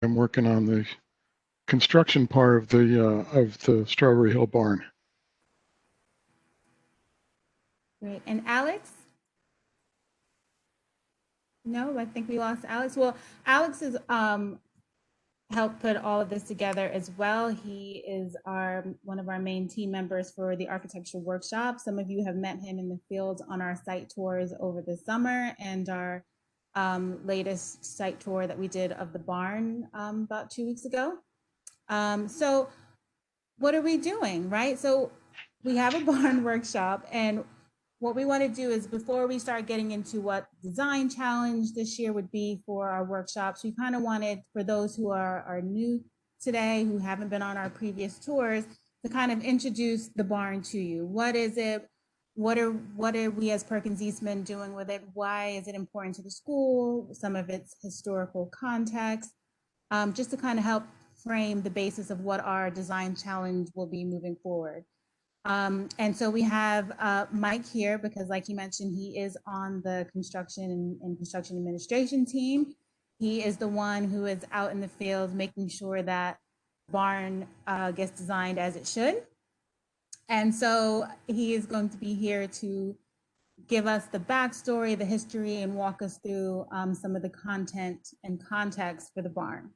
I'm working on the construction part of the Strawberry Hill barn. Great. And Alex? No, I think we lost Alex. Well, Alex has helped put all of this together as well. He is our one of our main team members for the architecture workshop. Some of you have met him in the field on our site tours over the summer and our latest site tour that we did of the barn about 2 weeks ago. So what are we doing, right? So we have a barn workshop, and what we want to do is before we start getting into what design challenge this year would be for our workshops, we kind of wanted for those who are new today, who haven't been on our previous tours, to kind of introduce the barn to you. What is it? What are we as Perkins Eastman doing with it? Why is it important to the school? Some of its historical context, just to kind of help frame the basis of what our design challenge will be moving forward. And so we have Mike here because, like you mentioned, he is on the construction and construction administration team. He is the one who is out in the field making sure that barn gets designed as it should. And so he is going to be here to give us the backstory, the history, and walk us through some of the content and context for the barn.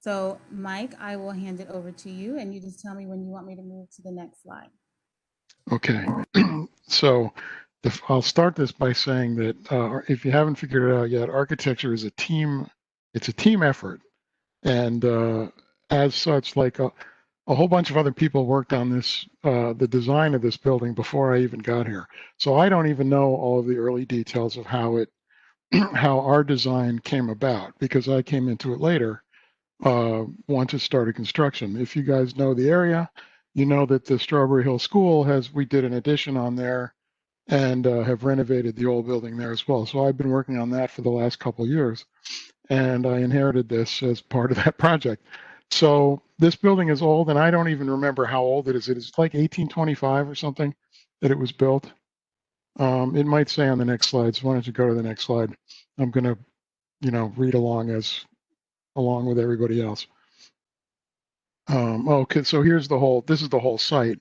So, Mike, I will hand it over to you, and you just tell me when you want me to move to the next slide. Okay, so I'll start this by saying that if you haven't figured it out yet, architecture is a team. It's a team effort, and as such, like a whole bunch of other people worked on this, the design of this building before I even got here. So I don't even know all of the early details of how it, how our design came about because I came into it later. Once it started construction. If you guys know the area, you know that the Strawberry Hill School we did an addition on there and have renovated the old building there as well. So I've been working on that for the last couple of years and I inherited this as part of that project. So this building is old and I don't even remember how old it is. It's like 1825 or something that it was built. It might say on the next slide. So why don't you go to the next slide? I'm going to, read along with everybody else. Okay, so this is the whole site.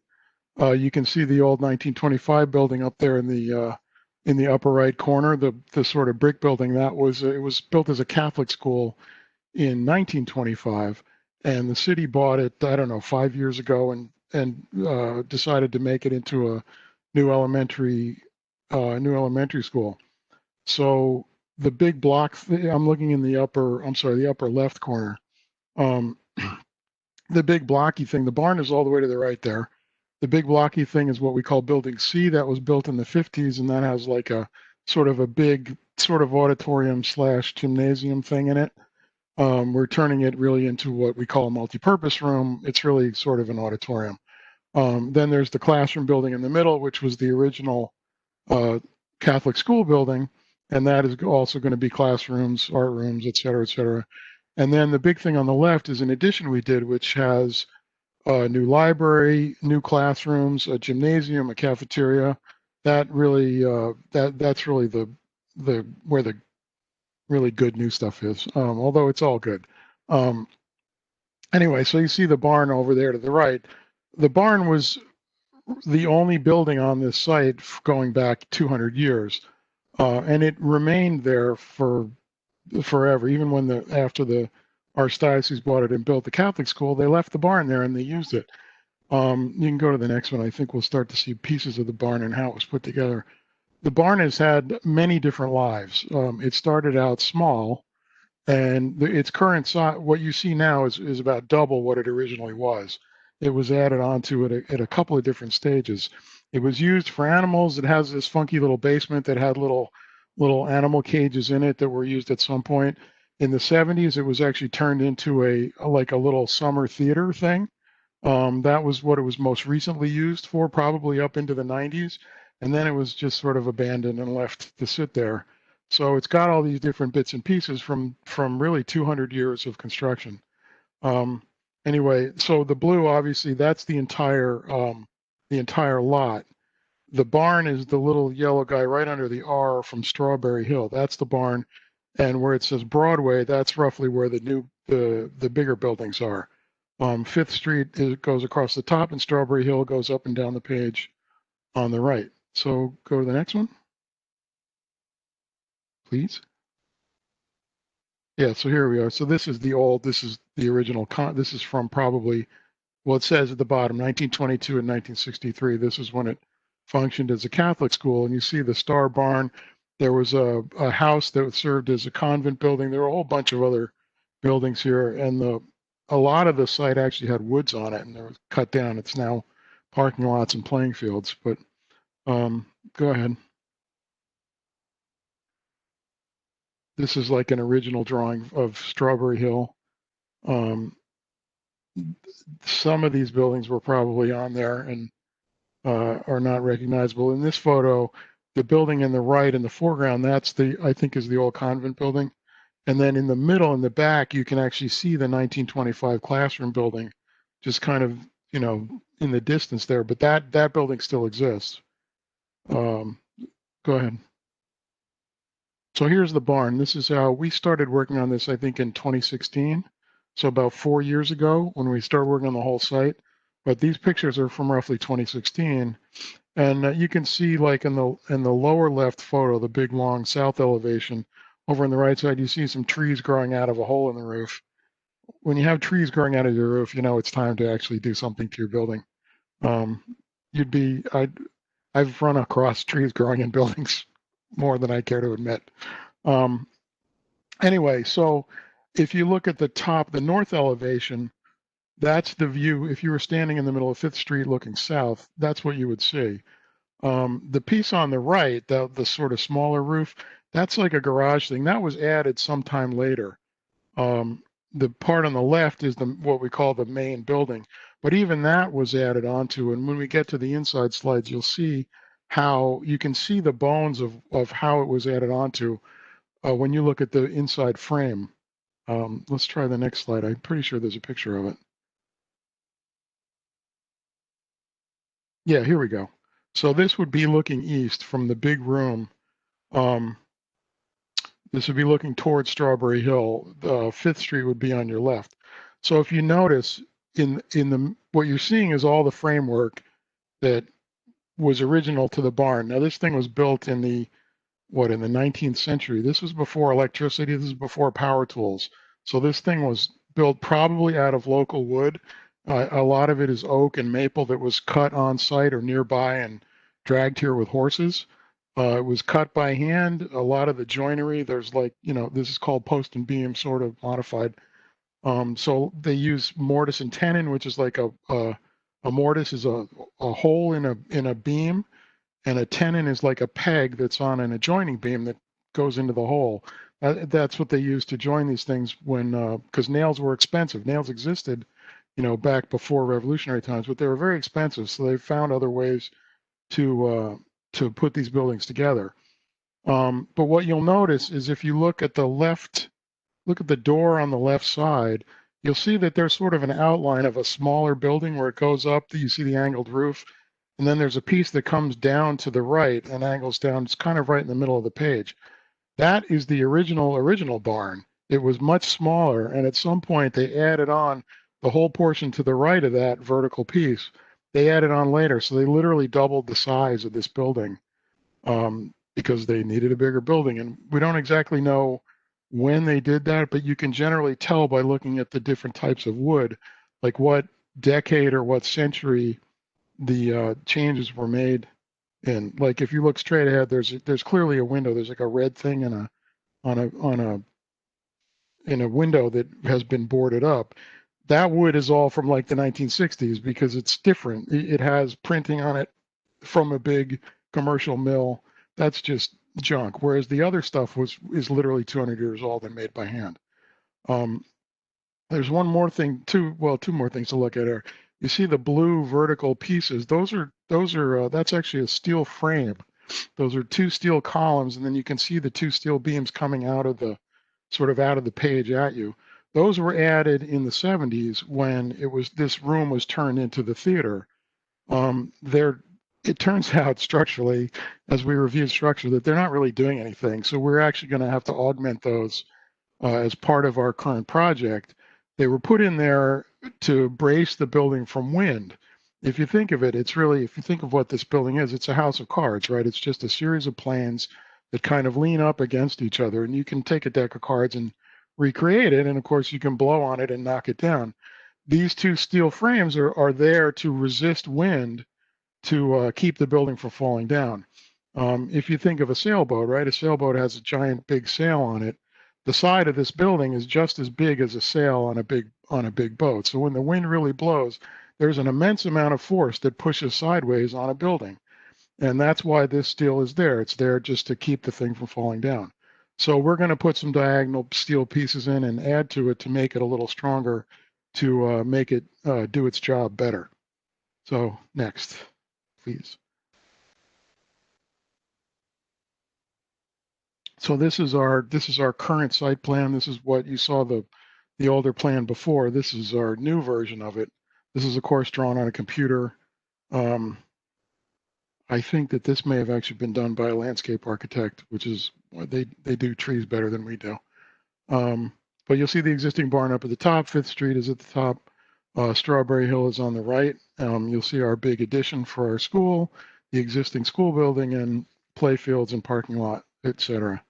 You can see the old 1925 building up there in the upper right corner, the sort of brick building it was built as a Catholic school in 1925, and the city bought it, I don't know, 5 years ago, and decided to make it into a new elementary school. So the big block, I'm looking in the upper left corner. Um, the big blocky thing, the barn is all the way to the right there. The big blocky thing is what we call Building C. That was built in the 50s, and that has like a sort of a big sort of auditorium / gymnasium thing in it. We're turning it really into what we call a multi-purpose room. It's really sort of an auditorium. Then there's the classroom building in the middle, which was the original Catholic school building, and that is also going to be classrooms, art rooms, et cetera, et cetera. And then the big thing on the left is an addition we did, which has a new library, new classrooms, a gymnasium, a cafeteria. That really, that's really the where the really good new stuff is. Although it's all good. Anyway, so you see the barn over there to the right. The barn was the only building on this site going back 200 years, and it remained there for forever. Even when after the archdiocese bought it and built the Catholic school, they left the barn there and they used it. You can go to the next one. I think we'll start to see pieces of the barn and how it was put together. The barn has had many different lives. It started out small, and its current size, what you see now, is about double what it originally was. It was added onto it at a couple of different stages. It was used for animals. It has this funky little basement that had little animal cages in it that were used at some point. In the 70s, it was actually turned into like a little summer theater thing. That was what it was most recently used for, probably up into the 90s. And then it was just sort of abandoned and left to sit there. So it's got all these different bits and pieces from really 200 years of construction. Anyway, so the blue, obviously, that's the entire lot. The barn is the little yellow guy right under the R from Strawberry Hill. That's the barn. And where it says Broadway, that's roughly where the bigger buildings are. Fifth Street goes across the top, and Strawberry Hill goes up and down the page on the right. So go to the next one, please. Yeah, so here we are. So this is the original, this is from probably, well, it says at the bottom, 1922 and 1963. This is when it functioned as a Catholic school. And you see the Star Barn. There was a house that served as a convent building. There were a whole bunch of other buildings here. And a lot of the site actually had woods on it, and they were cut down. It's now parking lots and playing fields. But go ahead. This is like an original drawing of Strawberry Hill. Um, some of these buildings were probably on there and are not recognizable. In this photo, the building in the right in the foreground, I think is the old convent building. And then in the middle, in the back, you can actually see the 1925 classroom building, just kind of, in the distance there. But that building still exists. Go ahead. So here's the barn. This is how we started working on this, I think, in 2016. So about 4 years ago when we started working on the whole site. But these pictures are from roughly 2016. And you can see, like in the lower left photo, the big long south elevation, over on the right side, you see some trees growing out of a hole in the roof. When you have trees growing out of your roof, you know it's time to actually do something to your building. Um, I've run across trees growing in buildings more than I care to admit. Um, anyway, so if you look at the top, the north elevation, that's the view. If you were standing in the middle of Fifth Street looking south, that's what you would see. The piece on the right, the sort of smaller roof, that's like a garage thing. That was added sometime later. The part on the left is what we call the main building, but even that was added onto. And when we get to the inside slides, you'll see how you can see the bones of how it was added onto when you look at the inside frame. Let's try the next slide. I'm pretty sure there's a picture of it. Yeah, here we go. So this would be looking east from the big room. Um, this would be looking towards Strawberry Hill. Fifth Street would be on your left. So if you notice, what you're seeing is all the framework that was original to the barn. Now this thing was built in the 19th century. This was before electricity. This is before power tools. So this thing was built probably out of local wood. A lot of it is oak and maple that was cut on site or nearby and dragged here with horses. It was cut by hand. A lot of the joinery, there's this is called post and beam, sort of modified. So they use mortise and tenon, which is like a mortise is a hole in a beam, and a tenon is like a peg that's on an adjoining beam that goes into the hole. That's what they used to join these things because nails were expensive. Nails existed, back before revolutionary times, but they were very expensive. So they found other ways to put these buildings together. But what you'll notice is if you look at the door on the left side, you'll see that there's sort of an outline of a smaller building where it goes up. You see the angled roof. And then there's a piece that comes down to the right and angles down. It's kind of right in the middle of the page. That is the original barn. It was much smaller, and at some point they added on the whole portion to the right of that vertical piece. They added on later, so they literally doubled the size of this building because they needed a bigger building. And we don't exactly know when they did that, but you can generally tell by looking at the different types of wood, like what decade or what century the changes were made in. Like if you look straight ahead, there's clearly a window. There's like a red thing in a window that has been boarded up. That wood is all from like the 1960s because it's different. It has printing on it from a big commercial mill. That's just junk. Whereas the other stuff is literally 200 years old and made by hand. There's one more thing, two more things to look at here. You see the blue vertical pieces. That's actually a steel frame. Those are two steel columns, and then you can see the two steel beams coming out of the page at you. Those were added in the 70s when this room was turned into the theater. it turns out structurally, as we reviewed structure, that they're not really doing anything. So we're actually going to have to augment those as part of our current project. They were put in there to brace the building from wind. If you think of it, it's really, if you think of what this building is, it's a house of cards, right? It's just a series of planes that kind of lean up against each other. And you can take a deck of cards and recreate it. And of course, you can blow on it and knock it down. These two steel frames are there to resist wind to keep the building from falling down. If you think of a sailboat, right? A sailboat has a giant big sail on it. The side of this building is just as big as a sail on a big boat. So when the wind really blows, there's an immense amount of force that pushes sideways on a building. And that's why this steel is there. It's there just to keep the thing from falling down. So we're going to put some diagonal steel pieces in and add to it to make it a little stronger, to make it do its job better. So next, please. So this is our current site plan. This is what you saw the older plan before. This is our new version of it. This is of course drawn on a computer. I think that this may have actually been done by a landscape architect, which is they do trees better than we do. But you'll see the existing barn up at the top. 5th Street is at the top. Strawberry Hill is on the right. You'll see our big addition for our school, the existing school building, and playfields and parking lot, etc.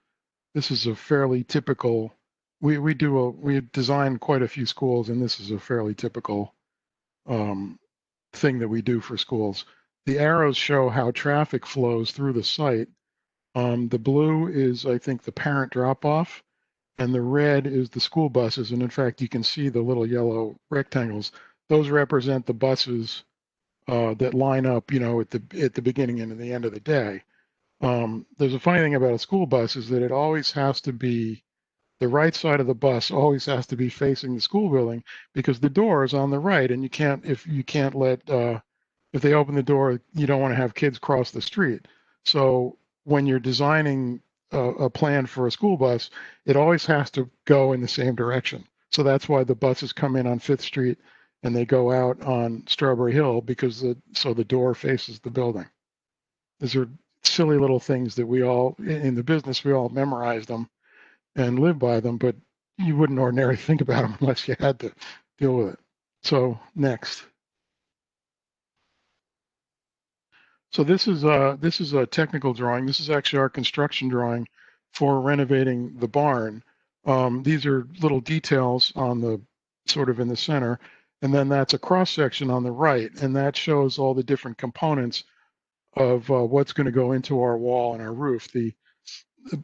This is a fairly typical. We design quite a few schools, and this is a fairly typical thing that we do for schools. The arrows show how traffic flows through the site. The blue is, I think, the parent drop-off, and the red is the school buses. And in fact, you can see the little yellow rectangles. Those represent the buses that line up, at the beginning and at the end of the day. There's a funny thing about a school bus is that it always has to be, the right side of the bus always has to be facing the school building, because the door is on the right, and if they open the door, you don't want to have kids cross the street. So when you're designing a plan for a school bus, it always has to go in the same direction. So that's why the buses come in on 5th Street and they go out on Strawberry Hill, because so the door faces the building. These are silly little things that we all, in the business, we all memorize them and live by them, but you wouldn't ordinarily think about them unless you had to deal with it. So next. So this is a technical drawing. This is actually our construction drawing for renovating the barn. These are little details on the sort of in the center, and then that's a cross section on the right, and that shows all the different components of what's going to go into our wall and our roof. The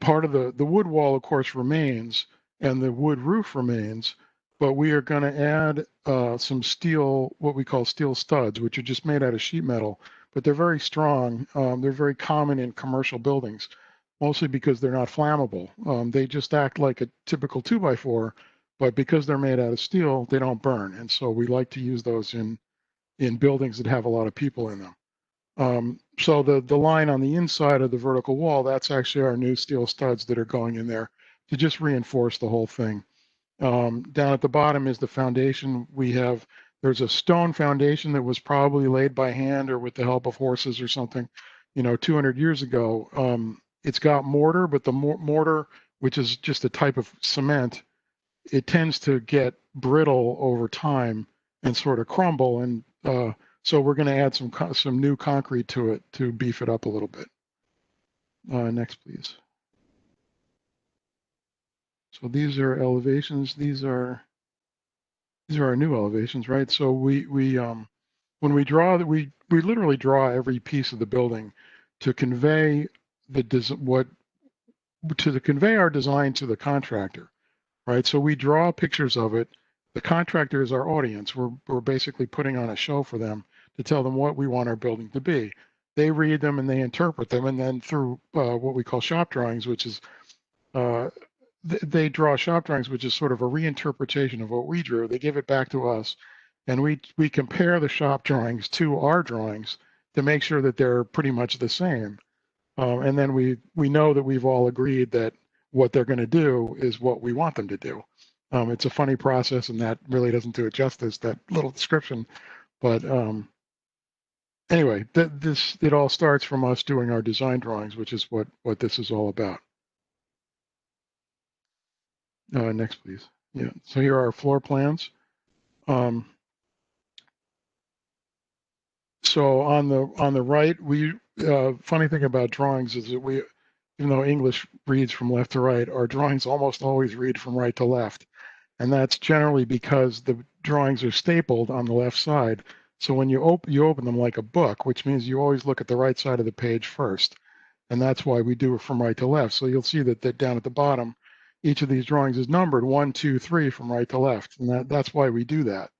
part of the wood wall, of course, remains, and the wood roof remains, but we are going to add some steel, what we call steel studs, which are just made out of sheet metal, but they're very strong. They're very common in commercial buildings, mostly because they're not flammable. They just act like a typical 2x4, but because they're made out of steel, they don't burn. And so we like to use those in buildings that have a lot of people in them. So the line on the inside of the vertical wall, that's actually our new steel studs that are going in there to just reinforce the whole thing. Down at the bottom is the foundation. There's a stone foundation that was probably laid by hand or with the help of horses or something, 200 years ago. It's got mortar, but the mortar, which is just a type of cement, it tends to get brittle over time and sort of crumble. And so we're going to add some new concrete to it to beef it up a little bit. Next, please. So these are elevations. These are our new elevations, right? So when we draw, we literally draw every piece of the building to convey convey our design to the contractor, right? So we draw pictures of it. The contractor is our audience. We're basically putting on a show for them to tell them what we want our building to be. They read them and they interpret them, and then through what we call shop drawings, which is they draw shop drawings, which is sort of a reinterpretation of what we drew. They give it back to us, and we compare the shop drawings to our drawings to make sure that they're pretty much the same. And then we know that we've all agreed that what they're going to do is what we want them to do. It's a funny process, and that really doesn't do it justice, that little description. But anyway, it all starts from us doing our design drawings, which is what this is all about. Next, please. Yeah. So here are our floor plans. So on the right, funny thing about drawings is that even though English reads from left to right, our drawings almost always read from right to left. And that's generally because the drawings are stapled on the left side. So when you open them like a book, which means you always look at the right side of the page first. And that's why we do it from right to left. So you'll see that down at the bottom, each of these drawings is numbered 1, 2, 3 from right to left. And that's why we do that.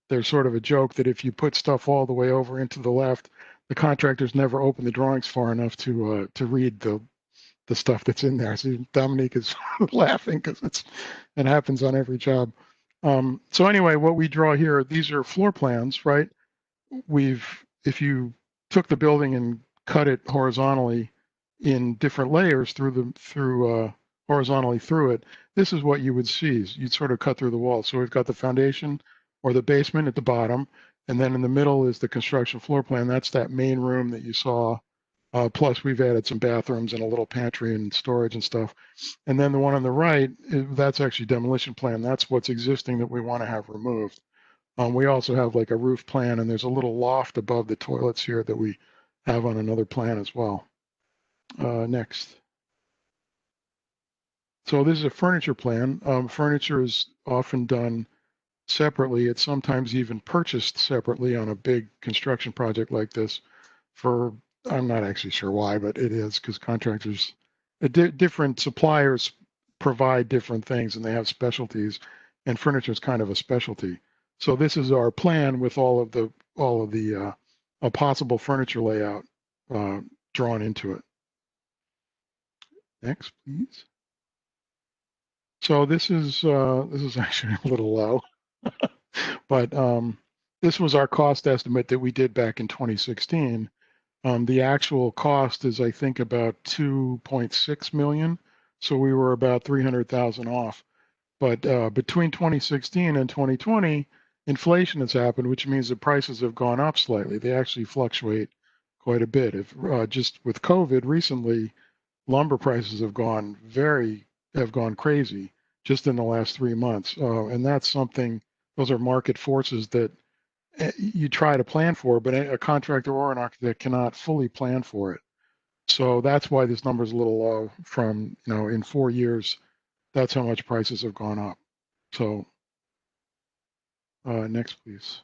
There's sort of a joke that if you put stuff all the way over into the left, the contractors never open the drawings far enough to read the stuff that's in there. So Dominique is laughing because it happens on every job. So anyway, what we draw here, these are floor plans, right? If you took the building and cut it horizontally in different layers horizontally through it, this is what you would see. You'd sort of cut through the wall. So we've got the foundation or the basement at the bottom, and then in the middle is the construction floor plan. That's that main room that you saw. Plus, we've added some bathrooms and a little pantry and storage and stuff. And then the one on the right, that's actually demolition plan. That's what's existing that we want to have removed. We also have like a roof plan, and there's a little loft above the toilets here that we have on another plan as well. Next. So this is a furniture plan. Furniture is often done separately. It's sometimes even purchased separately on a big construction project like this for, I'm not actually sure why, but it is because contractors, different suppliers provide different things and they have specialties, and furniture is kind of a specialty. So this is our plan with all of the a possible furniture layout drawn into it. Next, please. So this is actually a little low, but this was our cost estimate that we did back in 2016. The actual cost is, I think, about 2.6 million. So we were about 300,000 off. But between 2016 and 2020, inflation has happened, which means the prices have gone up slightly. They actually fluctuate quite a bit. If just with COVID recently, lumber prices have gone crazy just in the last 3 months. And that's something, those are market forces that you try to plan for, but a contractor or an architect cannot fully plan for it. So that's why this number is a little low from, in 4 years, that's how much prices have gone up. So next, please.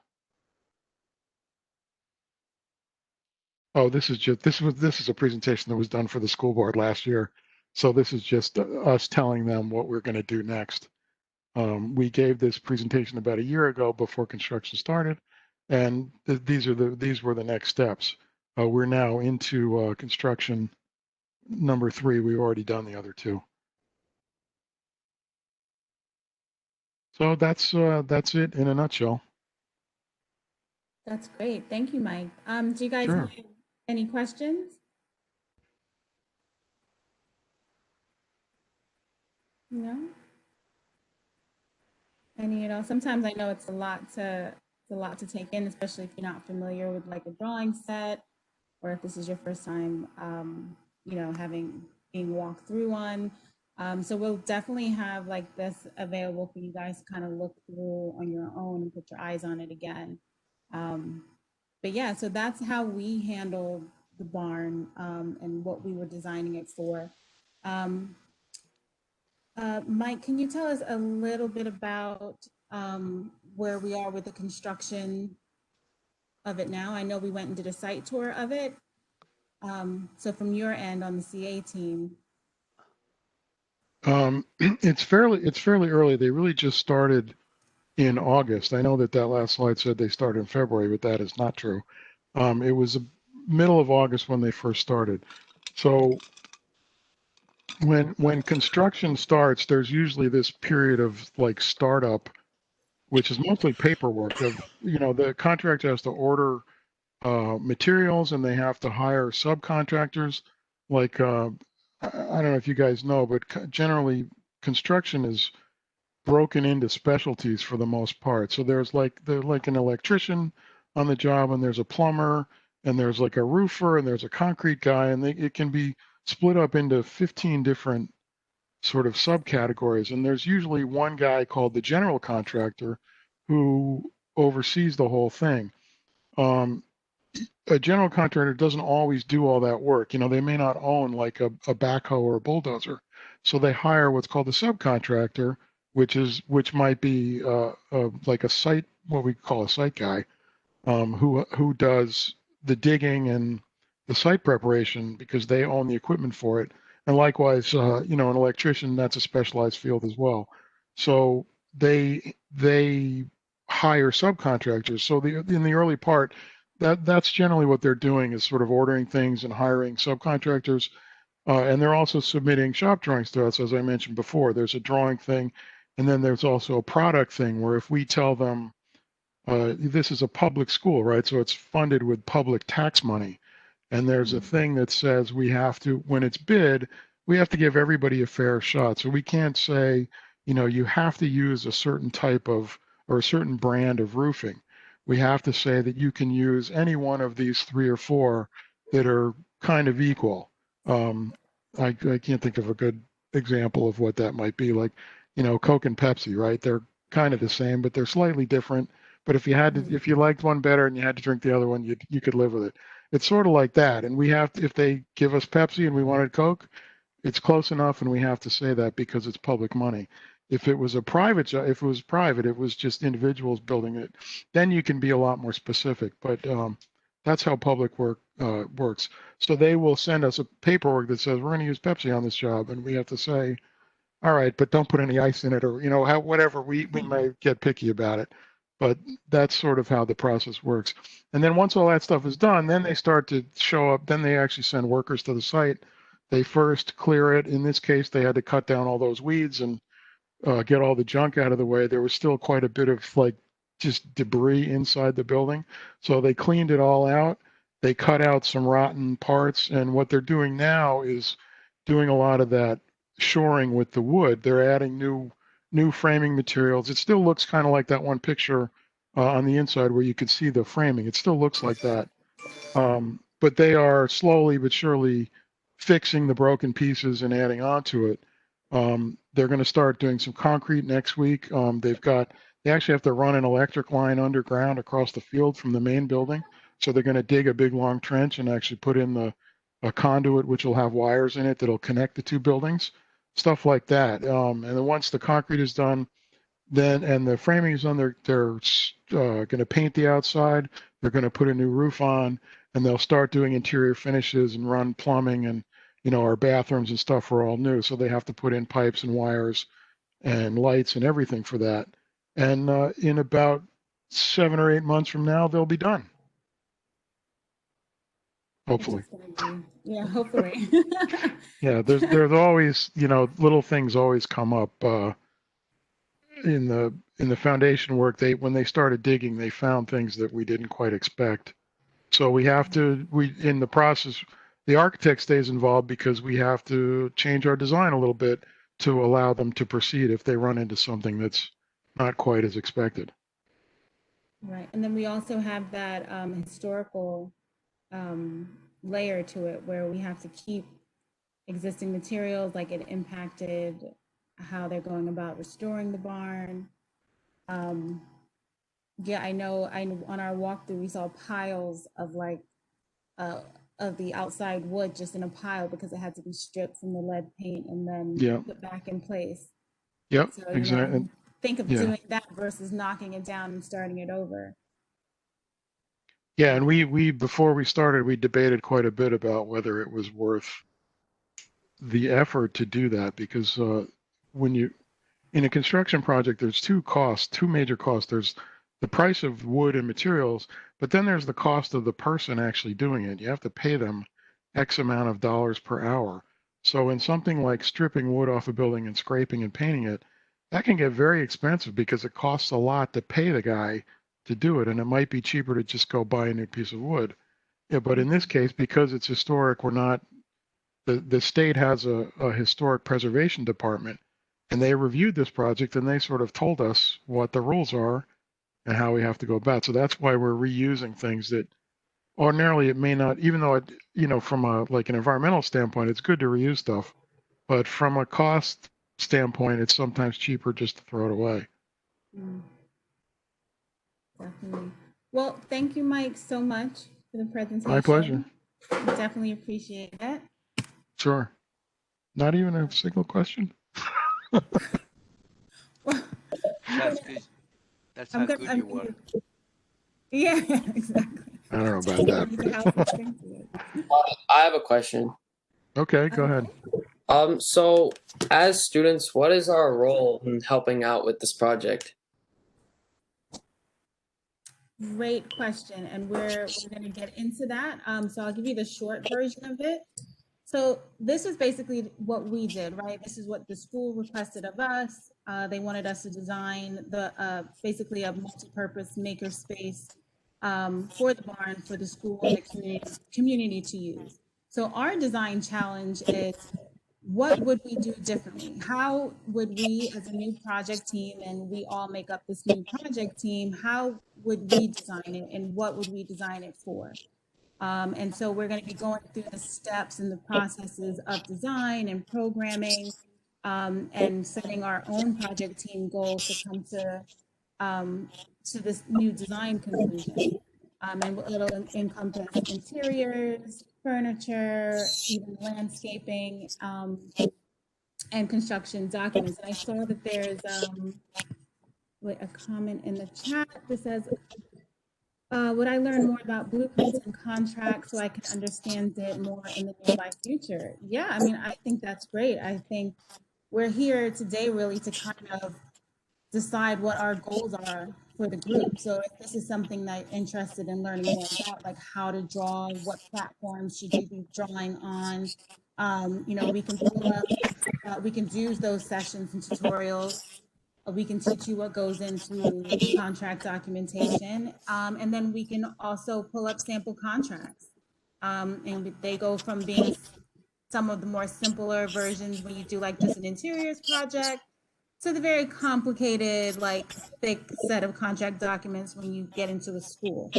Oh, this is a presentation that was done for the school board last year. So this is just us telling them what we're going to do next. We gave this presentation about a year ago before construction started, and these were the next steps. We're now into construction number 3. We've already done the other 2. So that's it in a nutshell. That's great. Thank you, Mike. Do you guys Sure. have any questions? No? Any at all? Sometimes I know it's a lot to take in, especially if you're not familiar with like a drawing set, or if this is your first time, being walked through one. So we'll definitely have like this available for you guys to kind of look through on your own and put your eyes on it again. Um, but yeah, so that's how we handled the barn, and what we were designing it for. Um, Mike, can you tell us a little bit about where we are with the construction of it now? I know we went and did a site tour of it. So from your end on the CA team. It's fairly early. They really just started in August. I know that last slide said they started in February, but that is not true. It was the middle of August when they first started. So when construction starts, there's usually this period of like startup, which is mostly paperwork. The contractor has to order materials and they have to hire subcontractors. Like I don't know if you guys know, but generally construction is broken into specialties for the most part. So there's like an electrician, on the job, and there's a plumber, and there's like a roofer, and there's a concrete guy, and it can be split up into 15 different sort of subcategories. And there's usually one guy called the general contractor who oversees the whole thing. Um, a general contractor doesn't always do all that work. You know, they may not own like a backhoe or a bulldozer, so they hire what's called a subcontractor, which might be like a site, what we call a site guy, who does the digging and the site preparation because they own the equipment for it. And likewise, you know, an electrician, that's a specialized field as well. So they hire subcontractors. So in the early part, that's generally what they're doing is sort of ordering things and hiring subcontractors. And they're also submitting shop drawings to us, as I mentioned before. There's a drawing thing, and then there's also a product thing where if we tell them this is a public school, right? So it's funded with public tax money. And there's a thing that says we have to, when it's bid, we have to give everybody a fair shot. So we can't say, you know, you have to use a certain type of or a certain brand of roofing. We have to say that you can use any one of these three or four that are kind of equal. I can't think of a good example of what that might be. Like, you know, Coke and Pepsi, right? They're kind of the same, but they're slightly different. But if you had to, if you liked one better and you had to drink the other one, you could live with it. It's sort of like that. And we have to, if they give us Pepsi and we wanted Coke, it's close enough, and we have to say that because it's public money. If it was a private job, if it was private, it was just individuals building it, then you can be a lot more specific. But that's how public work works. So they will send us a paperwork that says we're going to use Pepsi on this job, and we have to say, all right, but don't put any ice in it, or you know, whatever. We may get picky about it, but that's sort of how the process works. And then once all that stuff is done, then they start to show up. Then they actually send workers to the site. They first clear it. In this case, they had to cut down all those weeds and get all the junk out of the way. There was still quite a bit of like just debris inside the building. So they cleaned it all out. They cut out some rotten parts. And what they're doing now is doing a lot of that shoring with the wood. They're adding new framing materials. It still looks kind of like that one picture on the inside where you can see the framing. It still looks like that. But they are slowly but surely fixing the broken pieces and adding on to it. They're going to start doing some concrete next week. They actually have to run an electric line underground across the field from the main building. So they're going to dig a big long trench and actually put in a conduit which will have wires in it that'll connect the two buildings, stuff like that. And then once the concrete is done, then and the framing is done, they're going to paint the outside. They're going to put a new roof on, and they'll start doing interior finishes and run plumbing, and you know, our bathrooms and stuff are all new, so they have to put in pipes and wires and lights and everything for that. And in about 7 or 8 months from now, they'll be done. Which Hopefully. is gonna be, yeah, hopefully. Yeah, there's always, you know, little things always come up in the foundation work. When they started digging, they found things that we didn't quite expect. So we in the process, the architect stays involved because we have to change our design a little bit to allow them to proceed if they run into something that's not quite as expected. Right. And then we also have that historical um, layer to it where we have to keep existing materials, like it impacted how they're going about restoring the barn. Um, yeah, I on our walkthrough we saw piles of like uh, of the outside wood just in a pile because it had to be stripped from the lead paint and then Yeah. put back in place. Yep. So, you Exactly. know, think of Yeah. doing that versus knocking it down and starting it over. Yeah. And we before we started, we debated quite a bit about whether it was worth the effort to do that because when you in a construction project, there's two major costs. There's the price of wood and materials, but then there's the cost of the person actually doing it. You have to pay them X amount of dollars per hour. So in something like stripping wood off a building and scraping and painting it, that can get very expensive because it costs a lot to pay the guy to do it, and it might be cheaper to just go buy a new piece of wood. Yeah, but in this case, because it's historic, we're not the state has a historic preservation department, and they reviewed this project and they sort of told us what the rules are, and how we have to go about. So that's why we're reusing things that ordinarily it may not, even though it, from a like an environmental standpoint, it's good to reuse stuff, but from a cost standpoint, it's sometimes cheaper just to throw it away. Mm, definitely. Well, thank you, Mike, so much for the My pleasure. presentation. Definitely appreciate it. Sure. Not even a single question. Well, I'm That's gonna, good. That's I'm how gonna, good I'm you were. gonna, yeah, exactly. I don't know about I need to help us that. think through it. I have a question. Okay, go ahead. So as students, what is our role in helping out with this project? Great question, and we're going to get into that. So I'll give you the short version of it. So this is basically what we did, right? This is what the school requested of us. They wanted us to design the basically a multi-purpose maker space for the barn for the school and the community to use. So our design challenge is, what would we do differently? How would we, as a new project team, and we all make up this new project team, how would we design it, and what would we design it for? And so we're going to be going through the steps and the processes of design and programming, and setting our own project team goals to come to this new design conclusion. And it'll encompass interiors, furniture, even landscaping, and construction documents. And I saw that there's a comment in the chat that says, would I learn more about blueprints and contracts so I can understand it more in the nearby future? Yeah, I mean, I think that's great. I think we're here today really to kind of decide what our goals are for the group. So if this is something that you're interested in learning more about, like how to draw, what platforms should you be drawing on, we can pull up, we can do those sessions and tutorials. We can teach you what goes into contract documentation. And then we can also pull up sample contracts. And they go from being some of the more simpler versions when you do like just an interiors project to the very complicated, like thick set of contract documents when you get into a school.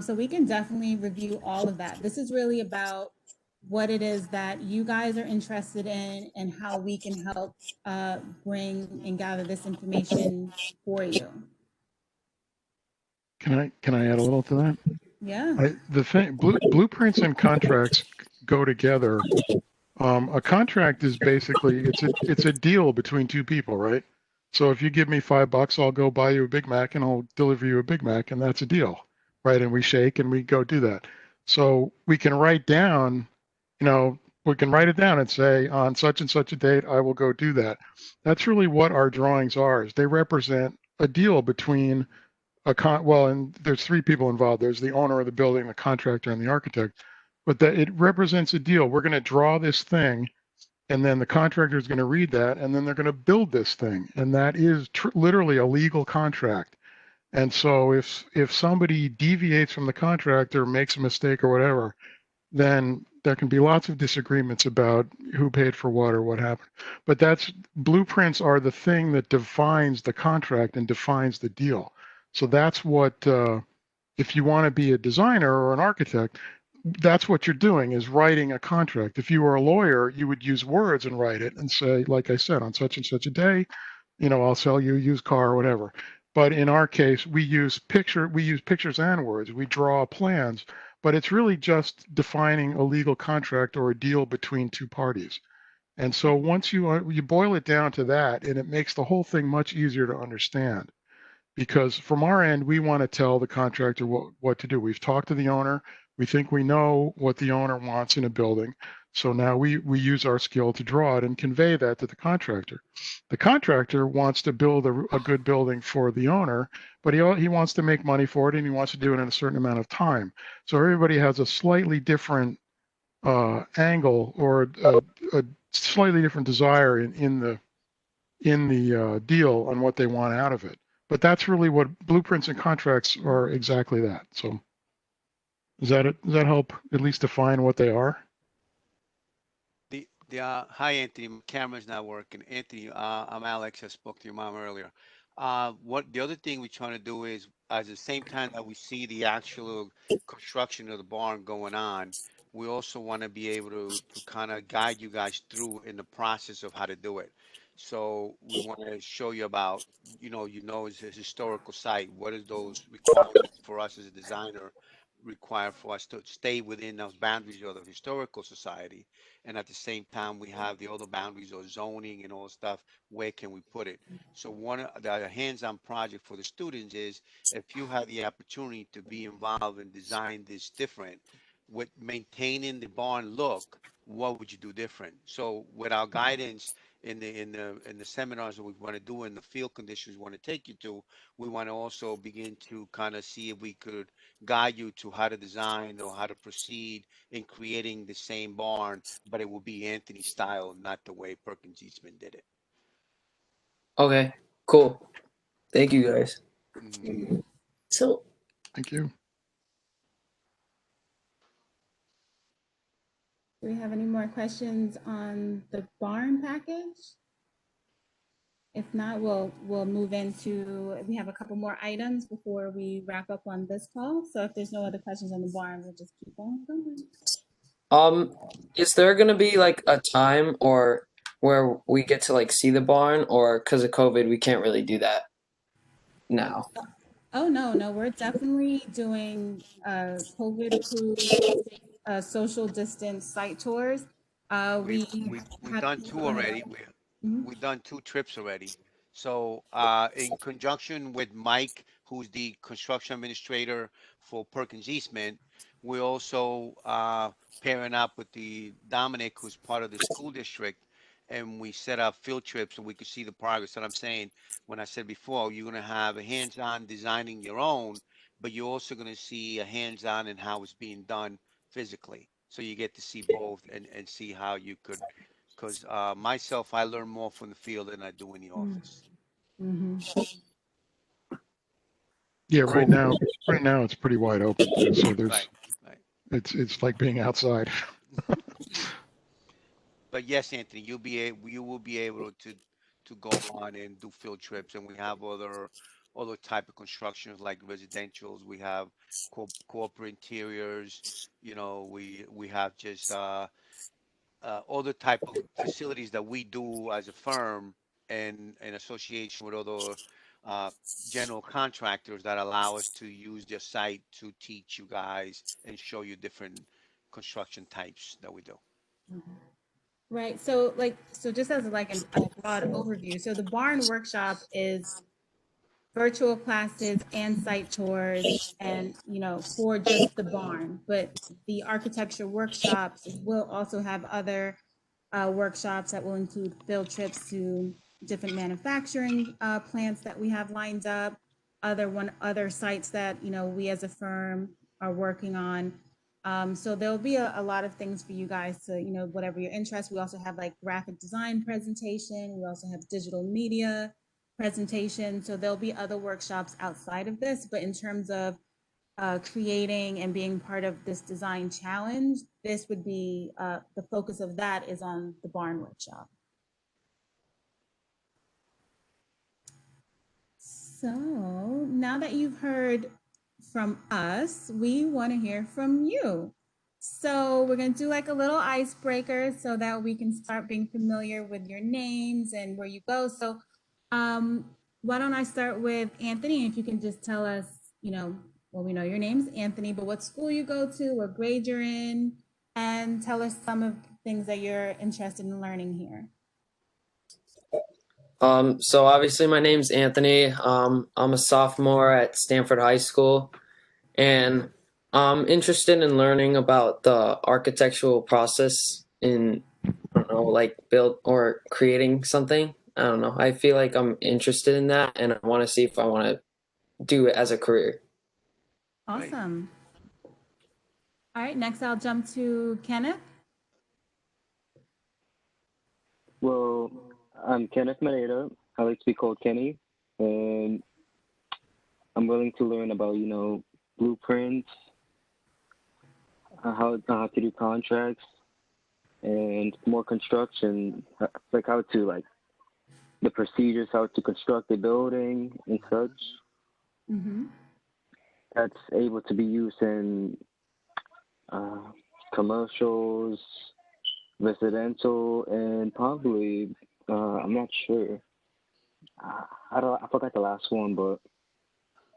So we can definitely review all of that. This is really about what it is that you guys are interested in and how we can help bring and gather this information for you. Can I add a little to that? Yeah. The thing, blueprints and contracts go together. A contract is basically it's a deal between two people, right? So if you give me $5, I'll go buy you a Big Mac and I'll deliver you a Big Mac, and that's a deal, right? And we shake and we go do that. So we can write down, we can write it down and say on such and such a date I will go do that. That's really what our drawings are. Is they represent a deal between and there's three people involved. There's the owner of the building, the contractor, and the architect. But that it represents a deal. We're going to draw this thing, and then the contractor is going to read that, and then they're going to build this thing, and that is literally a legal contract. And so if somebody deviates from the contract or makes a mistake or whatever, then there can be lots of disagreements about who paid for what or what happened. But blueprints are the thing that defines the contract and defines the deal. So that's what, if you want to be a designer or an architect, that's what you're doing, is writing a contract. If you were a lawyer, you would use words and write it and say, like I said, on such and such a day, I'll sell you a used car or whatever. But in our case, we use pictures and words. We draw plans, but it's really just defining a legal contract or a deal between two parties. And so once you boil it down to that, and it makes the whole thing much easier to understand. Because from our end, we want to tell the contractor what to do. We've talked to the owner. We think we know what the owner wants in a building. So now we use our skill to draw it and convey that to the contractor. The contractor wants to build a good building for the owner, but he wants to make money for it, and he wants to do it in a certain amount of time. So everybody has a slightly different angle or a slightly different desire in the deal on what they want out of it. But that's really what blueprints and contracts are, exactly that. So does that help at least define what they are? Hi Anthony, my camera's not working. Anthony, I'm Alex. I spoke to your mom earlier. What the other thing we're trying to do is, at the same time that we see the actual construction of the barn going on, we also want to be able to kind of guide you guys through in the process of how to do it. So we want to show you about, it's a historical site. What is those requirements for us as a designer require for us to stay within those boundaries of the historical society? And at the same time, we have the other boundaries of zoning and all stuff. Where can we put it? So one of the hands-on project for the students is if you have the opportunity to be involved and design this different with maintaining the barn look, what would you do different? So with our guidance in the seminars that we want to do in the field conditions we want to take you to, we want to also begin to kind of see if we could guide you to how to design or how to proceed in creating the same barn, but it will be Anthony style, not the way Perkins Eastman did it. Okay, cool. Thank you guys. Mhm. So, Thank you. Do we have any more questions on the barn package? If not, we'll move into, we have a couple more items before we wrap up on this call. So if there's no other questions on the barn, we'll just keep on going. is there gonna be like a time or where we get to like see the barn, or because of COVID we can't really do that now? Oh, no, we're definitely doing COVID approved social distance site tours. We've We we've have done people two on the already. line. Mhm. We've done two trips already. So in conjunction with Mike, who's the construction administrator for Perkins Eastman, we're also pairing up with the Dominic, who's part of the school district, and we set up field trips so we could see the progress. And I'm saying, when I said before, you're going to have a hands-on designing your own, but you're also going to see a hands-on in how it's being done physically. So you get to see both and see how you could, because myself, I learn more from the field than I do in the office. Mhm. Yeah, Cool. right now it's pretty wide open too. So Right, right. it's like being outside. But yes, Anthony, you will be able to go on and do field trips, and we have other type of constructions like residentials. We have corporate interiors. We have just other type of facilities that we do as a firm and in association with other uh, general contractors that allow us to use their site to teach you guys and show you different construction types that we do. Right. So just as like a broad overview, so the barn workshop is virtual classes and site tours and for just the barn, but the architecture workshops will also have other workshops that will include field trips to different manufacturing plants that we have lined up, other sites that we as a firm are working on. So there'll be a lot of things for you guys to whatever your interest. We also have like graphic design presentation. We also have digital media presentation. So there'll be other workshops outside of this, but in terms of creating and being part of this design challenge, this would be the focus of that is on the barn workshop. So now that you've heard from us, we want to hear from you. So we're going to do like a little icebreaker so that we can start being familiar with your names and where you go. So why don't I start with Anthony? If you can just tell us, well, we know your name's Anthony, but what school you go to, what grade you're in, and tell us some of the things that you're interested in learning here. So obviously my name's Anthony. I'm a sophomore at Stanford High School, and I'm interested in learning about the architectural process in, I don't know, like build or creating something. I don't know. I feel like I'm interested in that, and I want to see if I want to do it as a career. Right. Awesome. All right, next I'll jump to Kenneth. Well, I'm Kenneth Maeda. I like to be called Kenny, and I'm willing to learn about, blueprints, how to do contracts, and more construction, like how to the procedures, how to construct a building and such. Mm-hmm. That's able to be used in commercials, residential, and probably I'm not sure. I forgot the last one, but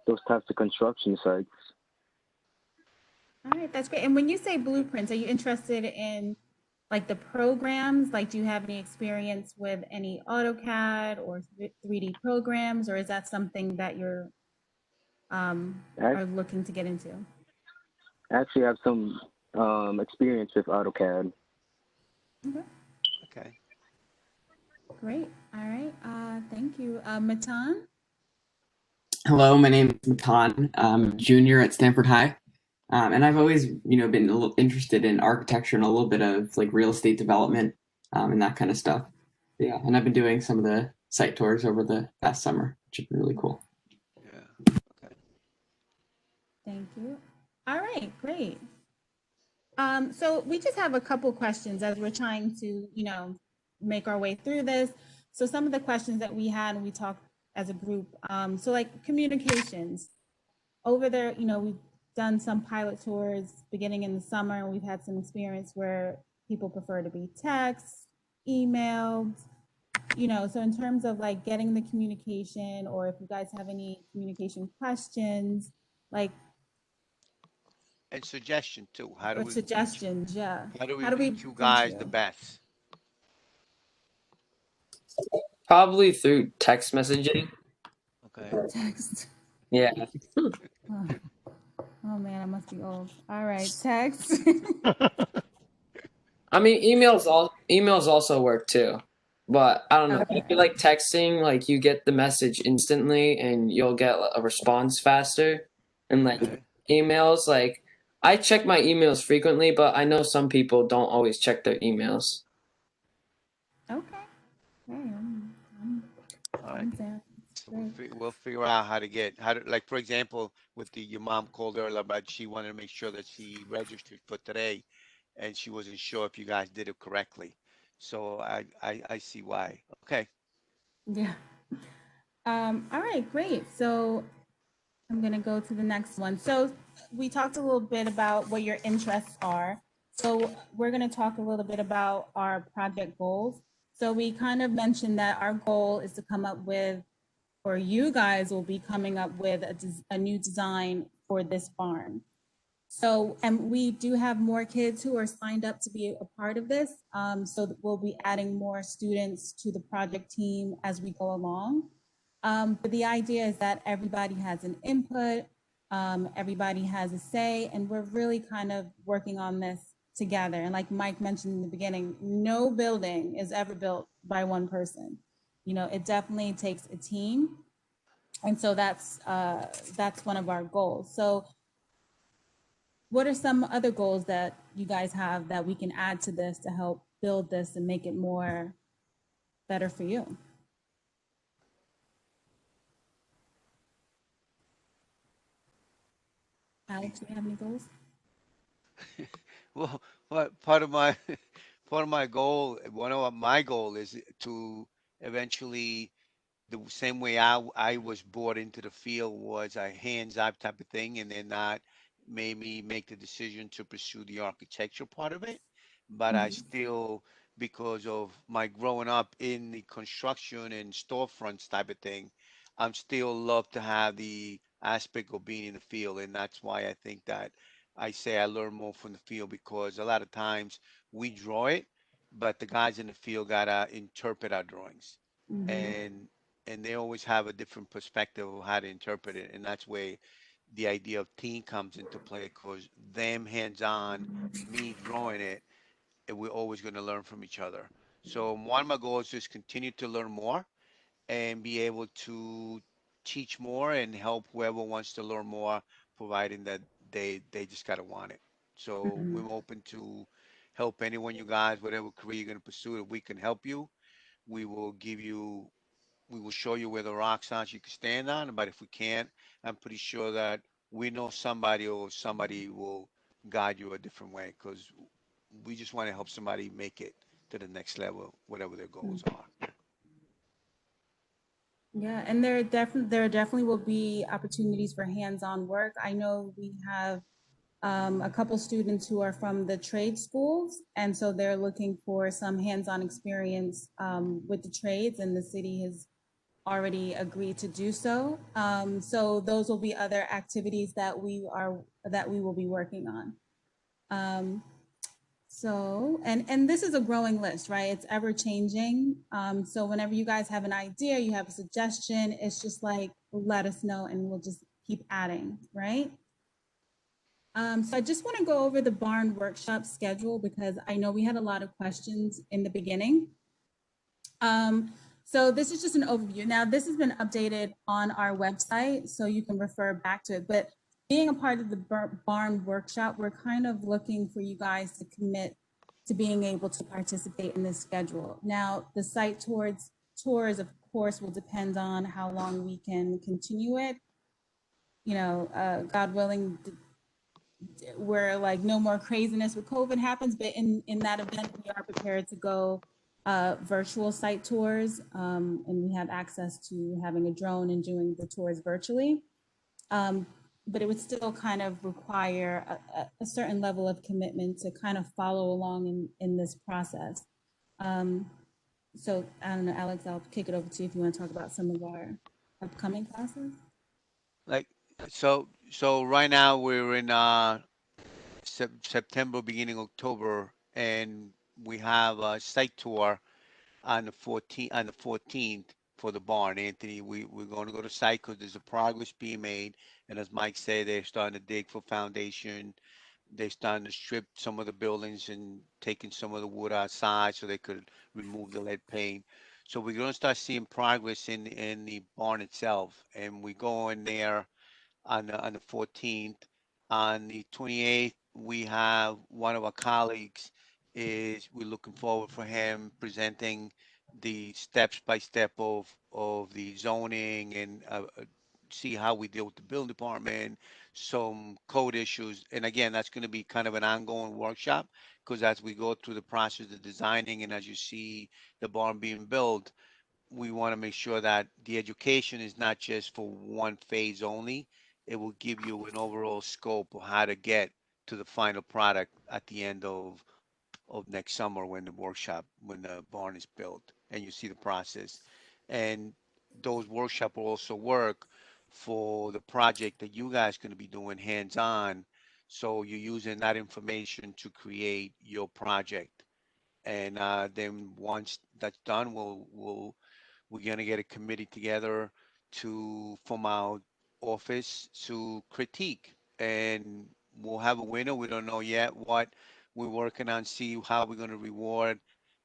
those types of construction sites. All right, that's great. And when you say blueprints, are you interested in like the programs? Like, do you have any experience with any AutoCAD or 3D programs, or is that something that you're I are looking to get into? actually have some experience with AutoCAD. Okay, Okay. great. All right, thank you. Matan? Hello, my name is Matan. I'm a junior at Stanford High. And I've always, been a little interested in architecture and a little bit of like real estate development, and that kind of stuff. Yeah, and I've been doing some of the site tours over the past summer, which has been really cool. Yeah. Okay. Thank you. All right, great. So we just have a couple questions as we're trying to, make our way through this. So some of the questions that we had and we talked as a group, so like communications. Over there, we've done some pilot tours beginning in the summer, and we've had some experience where people prefer to be text, emailed, so in terms of like getting the communication, or if you guys have any communication questions, like, And suggestion too. How do or we reach? suggestions, yeah. How do we How do we reach you reach guys the you? best? Probably through text messaging. Okay. Text. Yeah. Oh, oh man, I must be old. All right, text. I mean, emails also work too. But I don't know. I Okay. feel like texting, like you get the message instantly and you'll get a response faster. And like Okay. emails, like I check my emails frequently, but I know some people don't always check their emails. Okay. Hey, All right. I'm down. So Great. we'll figure out how to, like, for example, with your mom called earlier, but she wanted to make sure that she registered for today, and she wasn't sure if you guys did it correctly. So I see why. Okay. Yeah. All right, great. So I'm gonna go to the next one. So we talked a little bit about what your interests are. So we're gonna talk a little bit about our project goals. So we kind of mentioned that our goal is to come up with, or you guys will be coming up with a new design for this barn. So, and we do have more kids who are signed up to be a part of this. So we'll be adding more students to the project team as we go along. But the idea is that everybody has an input, everybody has a say, and we're really kind of working on this together. And like Mike mentioned in the beginning, no building is ever built by one person. It definitely takes a team. And so that's one of our goals. So what are some other goals that you guys have that we can add to this to help build this and make it more better for you? Alex, do you have any goals? Well, what part of my part of my goal, one of my goal is to eventually the same way I was brought into the field was a hands-on type of thing, and then that made me make the decision to pursue the architecture part of it. But I Mhm. still, because of my growing up in the construction and storefronts type of thing, I'm still love to have the aspect of being in the field, and that's why I think that I say I learn more from the field because a lot of times we draw it, but the guys in the field gotta interpret our drawings Mhm. and they always have a different perspective of how to interpret it, and that's where the idea of team comes into play because them hands-on, me drawing it, and we're always going to learn from each other. So one of my goals is just continue to learn more and be able to teach more and help whoever wants to learn more, providing that they just gotta want it. So Mhm. we're open to help anyone, you guys, whatever career you're gonna pursue, if we can help you, we will give you we will show you where the rocks are you can stand on. But if we can't, I'm pretty sure that we know somebody or somebody will guide you a different way because we just want to help somebody make it to the next level, whatever their goals are. Yeah, and there definitely will be opportunities for hands-on work. I know we have a couple students who are from the trade schools, and so they're looking for some hands-on experience with the trades, and the city has already agreed to do so. So those will be other activities that we will be working on. Um, and this is a growing list, right? It's ever changing. So whenever you guys have an idea, you have a suggestion, it's just like, let us know and we'll just keep adding, right? So I just want to go over the barn workshop schedule because I know we had a lot of questions in the beginning. So this is just an overview. Now, this has been updated on our website, so you can refer back to it. But being a part of the barn workshop, we're kind of looking for you guys to commit to being able to participate in this schedule. Now, the site tours, of course, will depend on how long we can continue it. You know, God willing, where like no more craziness with COVID happens, but in that event, we are prepared to go virtual site tours, and we have access to having a drone and doing the tours virtually. But it would still kind of require a certain level of commitment to kind of follow along in this process. So I don't know, Alex, I'll kick it over to you if you want to talk about some of our upcoming classes. Like, so right now we're in September, beginning October, and we have a site tour on the 14th for the barn, Anthony. We're going to go to site because there's a progress being made, and as Mike said, they're starting to dig for foundation. They're starting to strip some of the buildings and taking some of the wood outside so they could remove the lead paint. So we're going to start seeing progress in the barn itself, and we go in there on the 14th. On the 28th, we have one of our colleagues is we're looking forward for him presenting the steps by step of the zoning and see how we deal with the building department, some code issues. And again, that's going to be kind of an ongoing workshop because as we go through the process of designing and as you see the barn being built, we want to make sure that the education is not just for one phase only. It will give you an overall scope of how to get to the final product at the end of next summer when when the barn is built and you see the process. And those workshop will also work for the project that you guys going to be doing hands-on. So you're using that information to create your project. And then once that's done, we're gonna get a committee together to from our office to critique, and we'll have a winner. We don't know yet what we're working on. See how we're gonna reward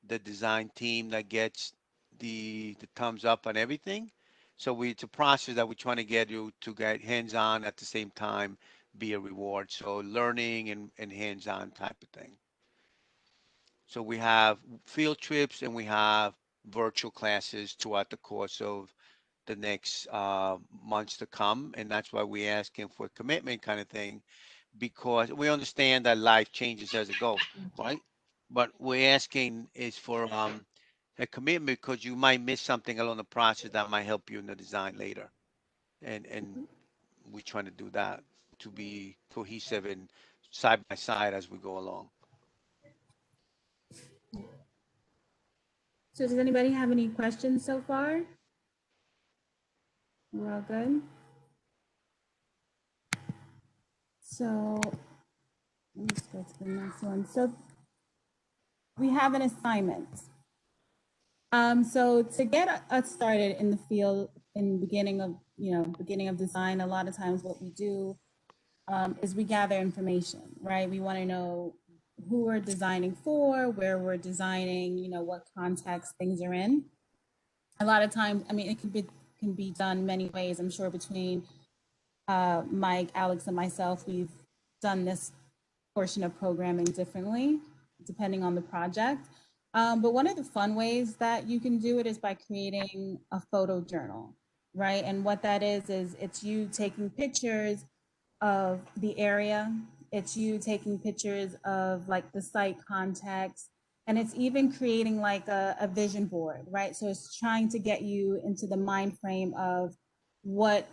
the design team that gets the thumbs up on everything. So it's a process that we're trying to get you to get hands-on at the same time, be a reward. So learning and hands-on type of thing. So we have field trips and we have virtual classes throughout the course of the next months to come. And that's why we're asking for a commitment kind of thing, because we understand that life changes as it goes, right? But we're asking is for a commitment because you might miss something along the process that might help you in the design later. And we're trying to do that to be cohesive and side by side as we go along. So does anybody have any questions so far? We're all good? So let's go to the next one. So we have an assignment. So to get us started in the field in beginning of design, a lot of times what we do is we gather information, right? We want to know who we're designing for, where we're designing, what context things are in. A lot of times, I mean, it can be done many ways. I'm sure between Mike, Alex, and myself, we've done this portion of programming differently, depending on the project. But one of the fun ways that you can do it is by creating a photo journal, right? And what that is it's you taking pictures of the area. It's you taking pictures of like the site context, And it's even creating like a vision board, right? So it's trying to get you into the mind frame of what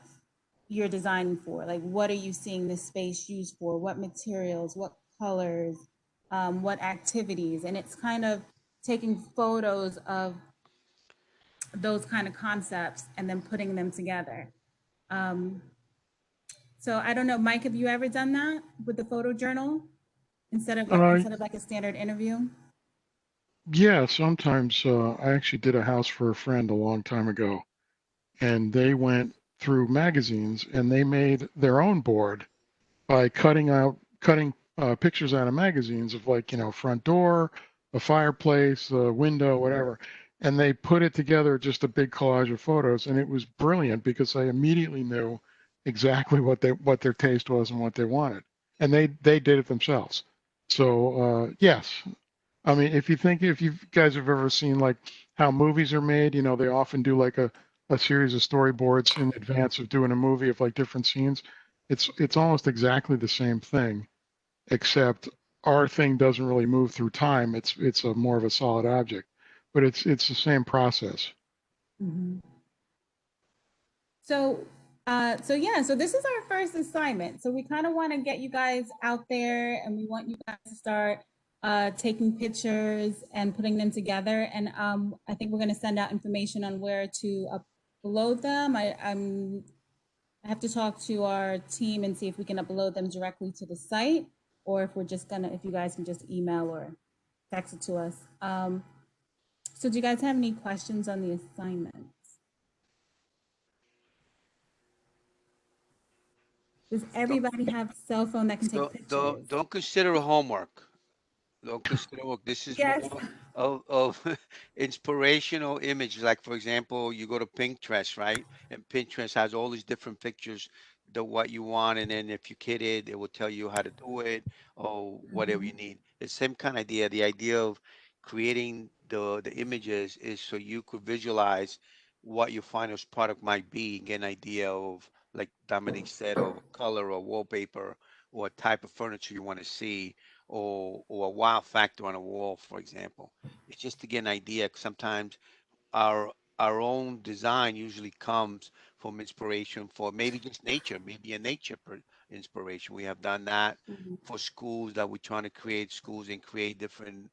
you're designing for. Like, what are you seeing this space used for? What materials, what colors, what activities? And it's kind of taking photos of those kind of concepts and then putting them together. Um, so I don't know, Mike, have you ever done that with the photo journal Uh, instead of like a standard interview? yeah, sometimes I actually did a house for a friend a long time ago, and they went through magazines and they made their own board by cutting pictures out of magazines of, like, front door, a fireplace, a window, whatever. And they put it together, just a big collage of photos, and it was brilliant because I immediately knew exactly what their taste was and what they wanted. And they did it themselves. So yes, I mean, if you guys have ever seen like how movies are made, they often do like a series of storyboards in advance of doing a movie of like different scenes. It's almost exactly the same thing, except our thing doesn't really move through time. It's a more of a solid object, but it's the same process. Mm-hmm. So, so yeah, so this is our first assignment. So we kind of want to get you guys out there, and we want you guys to start taking pictures and putting them together. And I think we're going to send out information on where to upload them. I have to talk to our team and see if we can upload them directly to the site, or if we're just gonna, if you guys can just email or text it to us. So do you guys have any questions on the assignment? Does Don't, everybody have a cell phone that can take pictures? don't consider it homework. Don't consider work. This is Yes. more of inspirational images. Like, for example, you go to Pinterest, right? And Pinterest has all these different pictures, the what you want, and then if you kid it, it will tell you how to do it or whatever you need. It's the same kind of idea. The idea of creating the images is so you could visualize what your final product might be, get an idea of, like Dominic said, of color or wallpaper or type of furniture you want to see, or a wow factor on a wall, for example. It's just to get an idea. Sometimes our our own design usually comes from inspiration for maybe just nature, maybe a inspiration. We have done that Mhm. for schools that we're trying to create schools and create different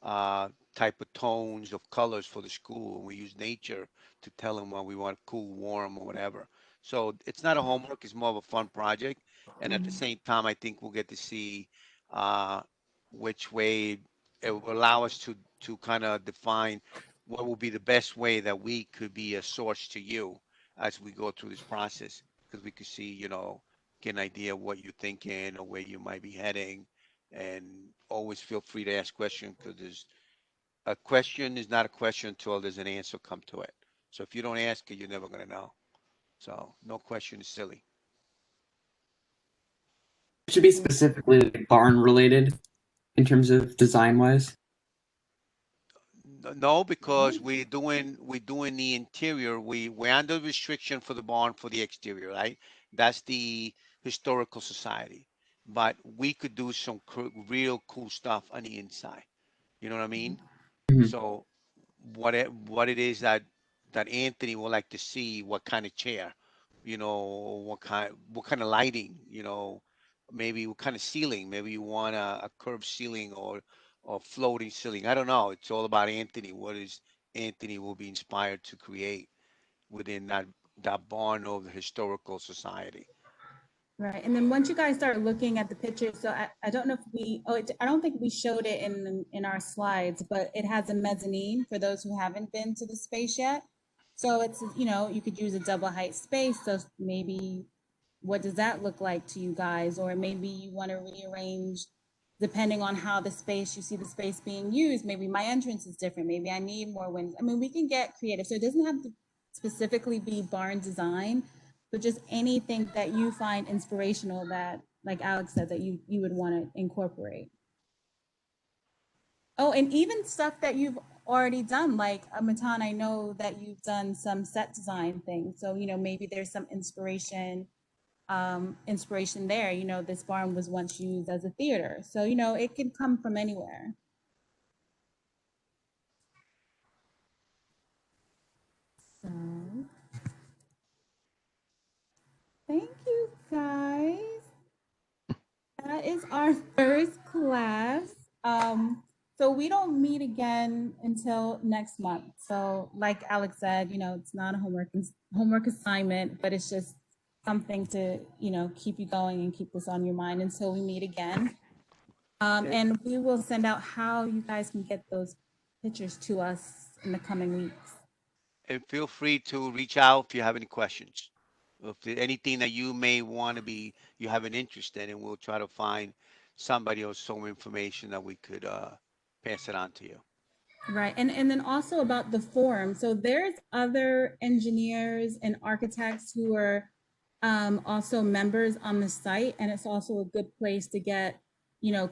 uh, type of tones of colors for the school. We use nature to tell them what we want, cool, warm, or whatever. So it's not a homework; it's more of a fun project. And at the Mhm. same time, I think we'll get to see uh, which way it will allow us to kind of define what will be the best way that we could be a source to you as we go through this process, because we could see, get an idea of what you're thinking or where you might be heading. And always feel free to ask questions, because there's a question is not a question until there's an answer come to it. So if you don't ask it, you're never going to know. So no question is silly. It should be specifically like barn related in terms of design wise. No, because we're doing the interior. We're under restriction for the barn for the exterior, right? That's the historical society. But we could do some real cool stuff on the inside. You know what I mean? Mhm. So what it is that Anthony would like to see, what kind of chair, what kind of lighting, maybe what kind of ceiling, maybe you want a curved ceiling or floating ceiling. I don't know. It's all about Anthony. What is Anthony will be inspired to create within that barn of the historical society. Right. And then once you guys start looking at the pictures, so I don't know if I don't think we showed it in our slides, but it has a mezzanine for those who haven't been to the space yet. So it's, you could use a double height space. So maybe what does that look like to you guys? Or maybe you want to rearrange depending on how the space, you see the space being used. Maybe my entrance is different. Maybe I need more windows. I mean, we can get creative. So it doesn't have to specifically be barn design, but just anything that you find inspirational that, like Alex said, that you would want to incorporate. Oh, and even stuff that you've already done, like Matan, I know that you've done some set design things. So, maybe there's some inspiration there. This barn was once used as a theater. So, it can come from anywhere. Thank you, guys. That is our first class. So we don't meet again until next month. So like Alex said, it's not a homework assignment, but it's just something to, keep you going and keep this on your mind until we meet again. And we will send out how you guys can get those pictures to us in the coming weeks. And feel free to reach out if you have any questions. If there's anything that you may want to you have an interest in, and we'll try to find somebody or some information that we could pass it on to you. Right. And then also about the forum. So there's other engineers and architects who are also members on the site. And it's also a good place to get,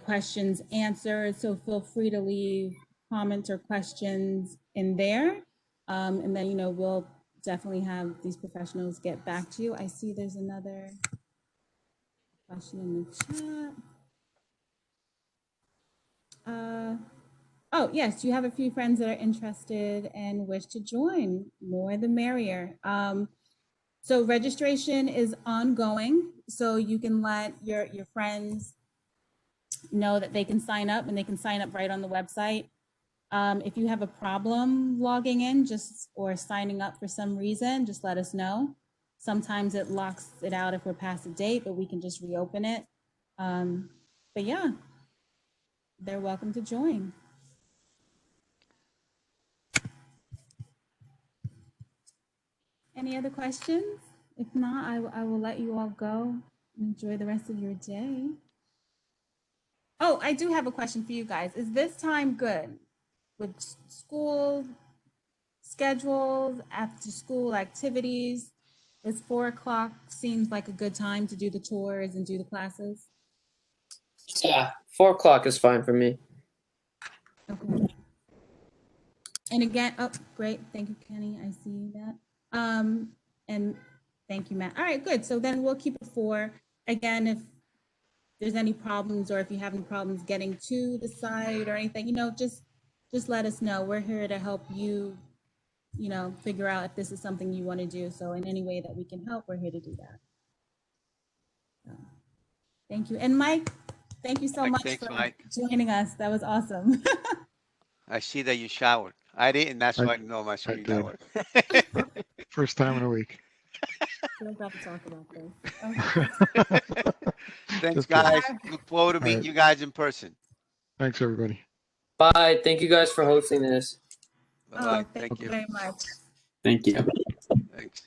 questions answered. So feel free to leave comments or questions in there. And then, we'll definitely have these professionals get back to you. I see there's another question in the chat. Oh, yes, you have a few friends that are interested and wish to join. More the merrier. So registration is ongoing. So you can let your friends know that they can sign up, and they can sign up right on the website. If you have a problem logging in or signing up for some reason, just let us know. Sometimes it locks it out if we're past a date, but we can just reopen it. But yeah, they're welcome to join. Any other questions? If not, I will let you all go. Enjoy the rest of your day. Oh, I do have a question for you guys. Is this time good with school schedules, after school activities? Is 4 o'clock seems like a good time to do the tours and do the classes? Yeah, 4 o'clock is fine for me. Okay. And again, oh, great. Thank you, Kenny. I see that. And thank you, Matt. All right, good. So then we'll keep it 4. Again, if there's any problems or if you have any problems getting to the site or anything, just let us know. We're here to help you, figure out if this is something you want to do. So in any way that we can help, we're here to do that. So, thank you. And Mike, thank you so much for joining us. That was awesome. I see that you showered. I didn't. That's why I know my screen showered. First time in a week. We'll have to talk about this. Okay. Thanks, guys. Look forward to meeting you guys in person. Thanks, everybody. Bye. Thank you guys for hosting this. Bye-bye. Thank you very much. Thank you. Thanks.